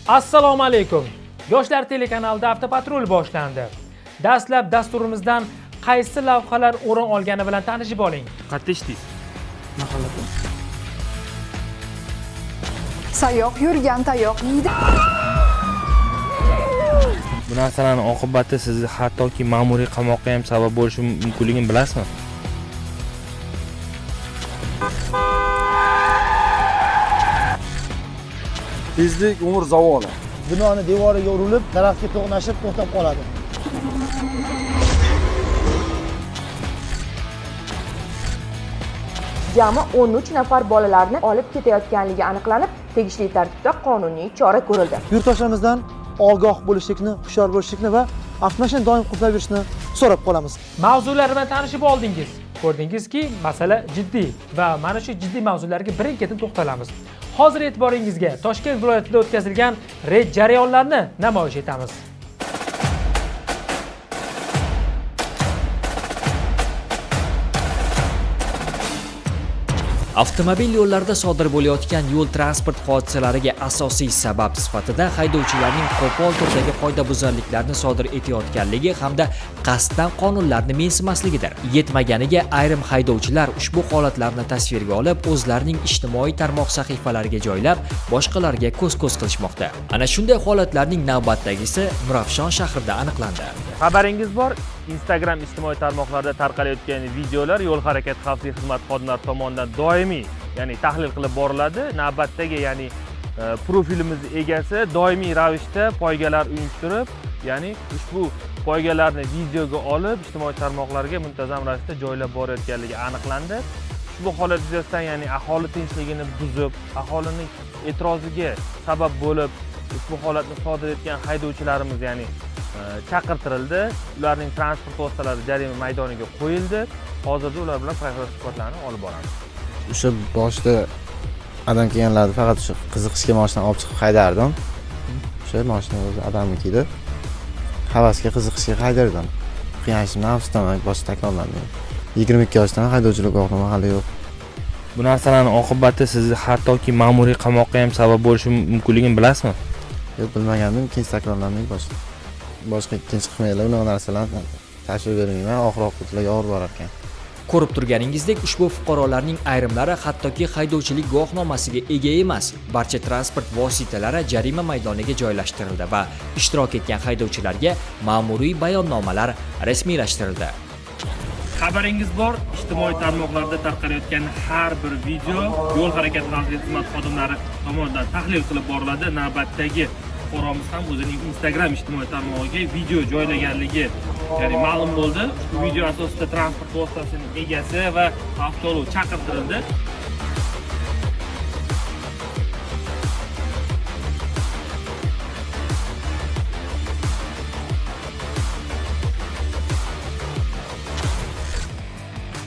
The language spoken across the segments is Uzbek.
Assalomu alaykum. Yoshlar telekanalida avtopatrul boshlandi. Dastlab dasturimizdan qaysi lavhalar o'rin olgani bilan tanishib oling. Qayerda ishlaysiz? Mahallada. Sayoq yurgan tayoq yeydi. Bu narsalarning oqibati sizni hattoki ma'muriy qamoqqa ham sabab bo'lishi mumkinligini bilasizmi? Tezlik umr zavoli. Binoni devoriga urilib, daraxtga to'qnashib to'xtab qoladi. Jami 13 nafar bolalarni olib ketayotganligi aniqlanib, tegishli tartibda qonuniy chora ko'rildi. Yurtdoshlarimizdan ogoh bo'lishlikni, hushyor bo'lishlikni va avtomashinani doim qulflayverishni so'rab qolamiz. Mavzular bilan tanishib oldingiz. Ko'rdingizki, masala jiddiy va mana shu jiddiy mavzularga birin-ketin to'xtalamiz. Hozir e'tiboringizga Toshkent viloyatida o'tkazilgan reyd jarayonlarini namoyish etamiz. Avtomobil yo'llarida sodir bo'layotgan yo'l transport hodisalariga asosiy sabab sifatida haydovchilarning qo'pol turdagi qoidabuzarliklarni sodir etayotganligi hamda qasddan qonunlarni mensimasligidir. Yetmaganiga ayrim haydovchilar ushbu holatlarni tasvirga olib, o'zlarining ijtimoiy tarmoq sahifalariga joylab, boshqalarga ko'z-ko'z qilishmoqda. Ana shunday holatlarning navbatdagisi Nurafshon shahrida aniqlandi. Xabaringiz bor, Instagram ijtimoiy tarmoqlarda tarqalayotgan videolar yo'l harakati xavfsizlik xizmat xodimlari tomonidan doimiy, ya'ni tahlil qilib boriladi. Navbatdagi, ya'ni profilimiz egasi doimiy ravishda poygalar uyushtirib, ya'ni ushbu poygalarni videoga olib, ijtimoiy tarmoqlarga muntazam ravishda joylab borayotganligi aniqlandi. Ushbu holat yuzasidan, ya'ni aholi tinchligini buzib, aholining e'tiroziga sabab bo'lib, ushbu holatni sodir etgan haydovchilarimiz, ya'ni chaqirtirildi. Ularning transport vositalari jarima maydoniga qo'yildi. Hozirda ular bilan profilaktik suhbatlarni olib boramiz. O'sha boshda adam kelganlarni faqat shu qiziqishga mashinani olib chiqib haydardim. O'sha mashina o'zi adamnikida. Havasga, qiziqishga haydardim. Qiyinchilishimdan afsusdaman, boshqa takrorlanmaydi. 22 yoshdan haydovchilik guvohnoma hali yo'q. Bu narsalarning oqibati sizni hattoki ma'muriy qamoqqa ham sabab bo'lishi mumkinligini bilasizmi? Yo'q, bilmagandim, keyin takrorlanmaydi boshqa ikkinchi qilmaylar, unaqa narsalarni tashkil bermayman, oxir-oqibatlarga olib borar ekan. Ko'rib turganingizdek, ushbu fuqarolarning ayrimlari hattoki haydovchilik guvohnomasiga ega emas. Barcha transport vositalari jarima maydoniga joylashtirildi va ishtirok etgan haydovchilarga ma'muriy bayonnomalar rasmiylashtirildi. Xabaringiz bor, ijtimoiy tarmoqlarda tarqalayotgan har bir video yo'l harakati xavfsizlik xizmat xodimlari tomonidan tahlil qilib boriladi. Navbatdagi fuqaromiz ham o'zining Instagram ijtimoiy tarmog'iga video joylaganligi, ya'ni ma'lum bo'ldi. Bu video asosida transport vositasining egasi va avtolov chaqirtirildi.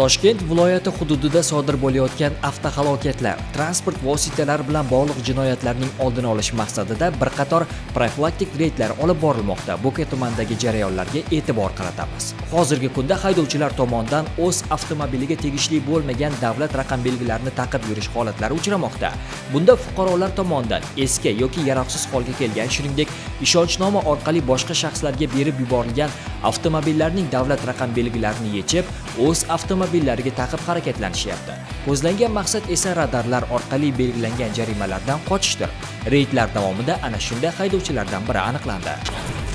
Toshkent viloyati hududida sodir bo'layotgan avtohalokatlar, transport vositalari bilan bog'liq jinoyatlarning oldini olish maqsadida bir qator profilaktik reydlar olib borilmoqda. Bo'ka tumanidagi jarayonlarga e'tibor qaratamiz. Hozirgi kunda haydovchilar tomonidan o'z avtomobiliga tegishli bo'lmagan davlat raqam belgilarini taqib yurish holatlari uchramoqda. Bunda fuqarolar tomonidan eski yoki yaroqsiz holga kelgan, shuningdek, ishonchnoma orqali boshqa shaxslarga berib yuborilgan avtomobillarning davlat raqam belgilarini yechib, o'z avtomobillariga taqib harakatlanishyapti. Ko'zlangan maqsad esa radarlar orqali belgilangan jarimalardan qochishdir. Reydlar davomida ana shunday haydovchilardan biri aniqlandi.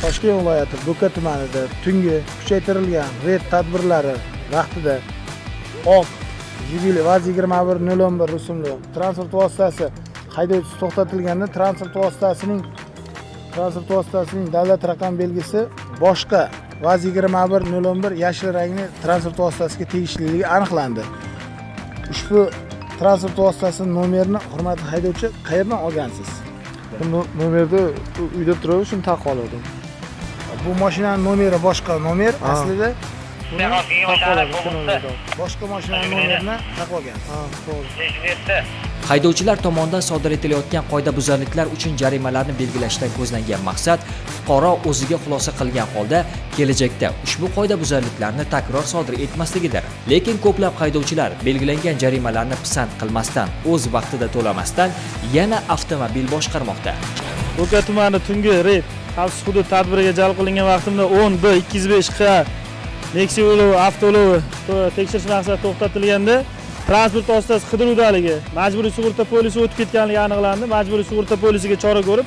Toshkent viloyati Bo'ka tumanida tungi kuchaytirilgan reyd tadbirlari vaqtida oq Jiguli VAZ 21011 rusumli transport vositasi haydovchisi to'xtatilganda transport vositasining davlat raqam belgisi boshqa VAZ 21011 yashil rangli transport vositasiga tegishliligi aniqlandi. Ushbu transport vositasining nomerini hurmatli haydovchi qayerdan olgansiz? Bu nomerda uyda turib, shuni taqib oldim. Bu mashinaning nomeri boshqa nomer, aslida boshqa mashinaning nomerini taqib olgansiz. Ha, to'g'ri. Haydovchilar tomonidan sodir etilayotgan qoidabuzarliklar uchun jarimalarni belgilashdan ko'zlangan maqsad fuqaro o'ziga xulosa qilgan holda kelajakda ushbu qoidabuzarliklarni takror sodir etmasligidir. Lekin ko'plab haydovchilar belgilangan jarimalarni pisand qilmasdan, o'z vaqtida to'lamasdan yana avtomobil boshqarmoqda. Bo'ka tumani tungi reyd xavfsiz hudud tadbiriga jalb qilingan vaqtimda 10B205Q Nexia yo'lovi avtoyo'lovi tekshirish maqsadida to'xtatilganda transport vositasi qidiruvdaligi majburiy sug'urta polisi o'tib ketganligi aniqlandi. Majburiy sug'urta polisiga chora ko'rib,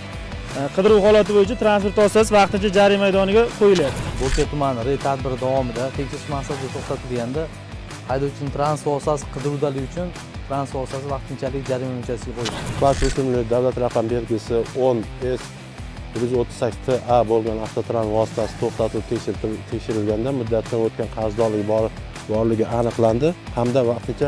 qidiruv holati bo'yicha transport vositasi vaqtincha jarima maydoniga qo'yiladi. Bo'ka tumani reyd tadbiri davomida tekshirish maqsadida to'xtatilganda haydovchining transport vositasi qidiruvdaligi uchun transport vositasi vaqtinchalik jarima mo'ljaliga qo'yildi. Bosh rusumli davlat raqam belgisi 10S138TA bo'lgan avtotransport vositasi to'xtatib tekshirilganda muddatdan o'tgan qarzdorligi borligi aniqlandi hamda vaqtincha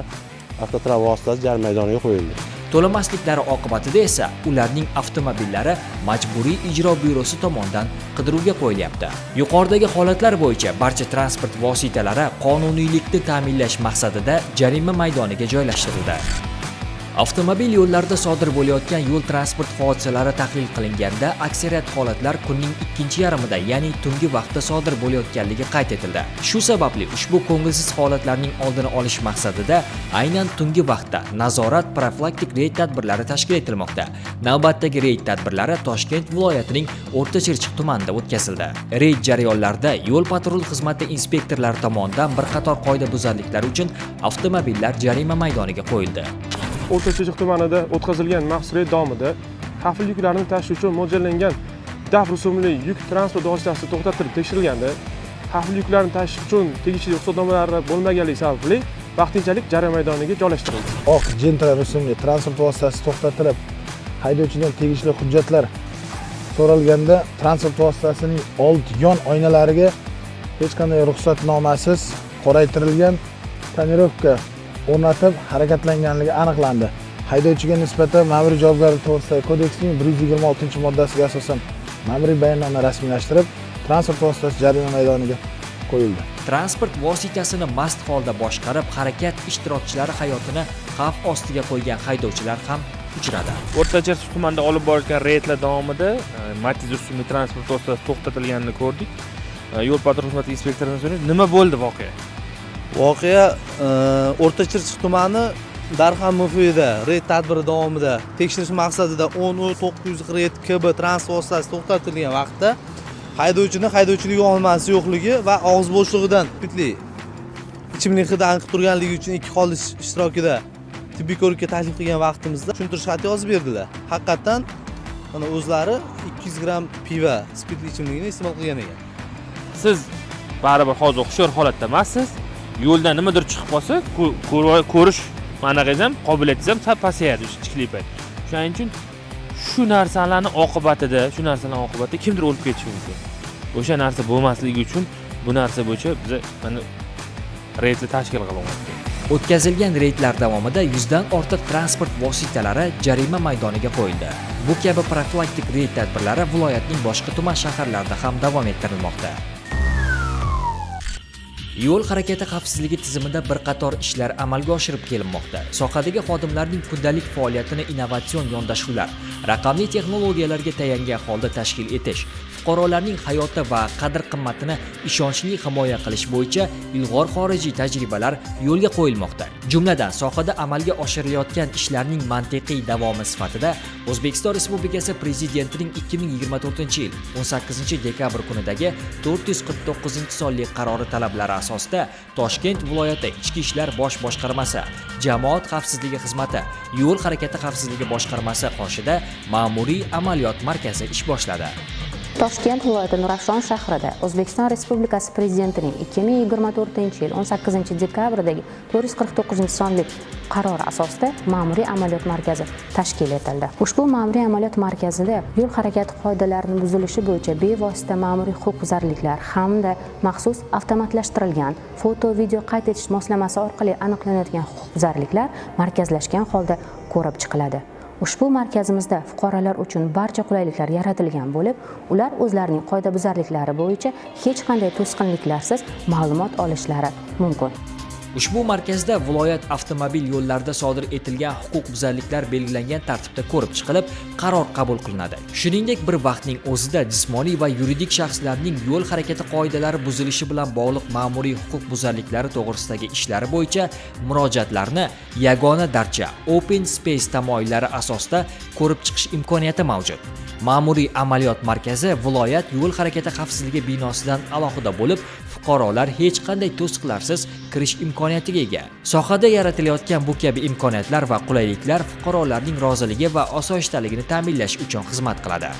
avtotransport vositasi jarima maydoniga qo'yildi. To'lamasliklari oqibatida esa ularning avtomobillari majburiy ijro byurosi tomonidan qidiruvga qo'yilyapti. Yuqoridagi holatlar bo'yicha barcha transport vositalari qonuniylikni ta'minlash maqsadida jarima maydoniga joylashtirildi. Avtomobil yo'llarida sodir bo'layotgan yo'l transport hodisalari tahlil qilinganda aksariyat holatlar kunning ikkinchi yarmida, ya'ni tungi vaqtda sodir bo'layotganligi qayd etildi. Shu sababli ushbu ko'ngilsiz holatlarning oldini olish maqsadida aynan tungi vaqtda nazorat profilaktik reyd tadbirlari tashkil etilmoqda. Navbatdagi reyd tadbirlari Toshkent viloyatining O'rta Chirchiq tumanida o'tkazildi. Reyd jarayonlarida yo'l patrul xizmati inspektorlari tomonidan bir qator qoidabuzarliklar uchun avtomobillar jarima maydoniga qo'yildi. O'rta Chirchiq tumanida o'tkazilgan maxsus reyd davomida xavfli yuklarni tashish uchun mo'ljallangan DAF rusumli yuk transport vositasi to'xtatilib tekshirilganda xavfli yuklarni tashish uchun tegishli ruxsatnomalari bo'lmaganligi sababli vaqtinchalik jarima maydoniga joylashtirildi. Oq Gentra rusumli transport vositasi to'xtatilib, haydovchidan tegishli hujjatlar so'ralganda transport vositasining old yon oynalariga hech qanday ruxsatnomasiz qoraytirilgan tonirovka o'rnatib harakatlanganligi aniqlandi. Haydovchiga nisbatan ma'muriy javobgarlik to'g'risidagi kodeksning 126-moddasiga asosan ma'muriy bayonnoma rasmiylashtirib, transport vositasi jarima maydoniga qo'yildi. Transport vositasini mast holda boshqarib, harakat ishtirokchilari hayotini xavf ostiga qo'ygan haydovchilar ham uchradi. O'rta Chirchiq tumanida olib borilgan reydlar davomida Matiz rusumli transport vositasi to'xtatilganini ko'rdik. Yo'l patrul xizmati inspektoridan so'radik, nima bo'ldi voqea? Voqea O'rta Chirchiq tumani Darxan MFida reyd tadbiri davomida tekshirish maqsadida 10.947 KB transport vositasi to'xtatilgan vaqtda haydovchilik olmasi yo'qligi va og'iz bo'shlig'idan spirtli ichimlik hidi aniqib turganligi uchun ikki xodim ishtirokida tibbiy ko'rikka taklif qilgan vaqtimizda tushuntirish xati yozib berdilar. Haqiqatan mana o'zlari 200 gram piva spirtli ichimlikni iste'mol qilgan ekan. Siz baribir hozir hushyor holatda emassiz. Yo'ldan nimadir chiqib qolsa, ko'rish manaqangiz ham, qobiliyatingiz ham sal pasayadi ichkilik payt. Shuning uchun shu narsalarning oqibatida kimdir o'lib ketishi mumkin. O'sha narsa bo'lmasligi uchun bu narsa bo'yicha biz mana reydni tashkil qilyapmiz. O'tkazilgan reydlar davomida 100 dan ortiq transport vositalari jarima maydoniga qo'yildi. Bu kabi profilaktik reyd tadbirlari viloyatning boshqa tuman shaharlarida ham davom ettirilmoqda. Yo'l harakati xavfsizligi tizimida bir qator ishlar amalga oshirib kelinmoqda. Sohadagi xodimlarning kundalik faoliyatini innovatsion yondashuvlar, raqamli texnologiyalarga tayangan holda tashkil etish, fuqarolarning hayoti va qadr-qimmatini ishonchli himoya qilish bo'yicha ilg'or xorijiy tajribalar yo'lga qo'yilmoqda. Jumladan, sohada amalga oshirilayotgan ishlarning mantiqiy davomi sifatida O'zbekiston Respublikasi Prezidentining 2024-yil 18-dekabr kunidagi 449-sonli qarori talablari asosida Toshkent viloyati Ichki ishlar bosh boshqarmasi, Jamoat xavfsizligi xizmati, Yo'l harakati xavfsizligi boshqarmasi qoshida ma'muriy amaliyot markazi ish boshladi. Toshkent viloyati Nurafshon shahrida O'zbekiston Respublikasi Prezidentining 2024-yil 18-dekabrdagi 449-sonli qarori asosida ma'muriy amaliyot markazi tashkil etildi. Ushbu ma'muriy amaliyot markazida yo'l harakati qoidalarining buzilishi bo'yicha bevosita ma'muriy huquqbuzarliklar hamda maxsus avtomatlashtirilgan foto-video qayd etish moslamasi orqali aniqlanadigan huquqbuzarliklar markazlashgan holda ko'rib chiqiladi. Ushbu markazimizda fuqarolar uchun barcha qulayliklar yaratilgan bo'lib, ular o'zlarining qoidabuzarliklari bo'yicha hech qanday to'sqinliklarsiz ma'lumot olishlari mumkin. Ushbu markazda viloyat avtomobil yo'llarida sodir etilgan huquqbuzarliklar belgilangan tartibda ko'rib chiqilib, qaror qabul qilinadi. Shuningdek, bir vaqtning o'zida jismoniy va yuridik shaxslarning yo'l harakati qoidalari buzilishi bilan bog'liq ma'muriy huquqbuzarliklari to'g'risidagi ishlari bo'yicha murojaatlarni yagona darcha Open Space tamoyillari asosida ko'rib chiqish imkoniyati mavjud. Ma'muriy amaliyot markazi viloyat yo'l harakati xavfsizligi binosidan alohida bo'lib, fuqarolar hech qanday to'siqlarsiz kirish imkoniyatiga ega. Sohada yaratilayotgan bu kabi imkoniyatlar va qulayliklar fuqarolarning roziligi va osoyishtaligini ta'minlash uchun xizmat qiladi.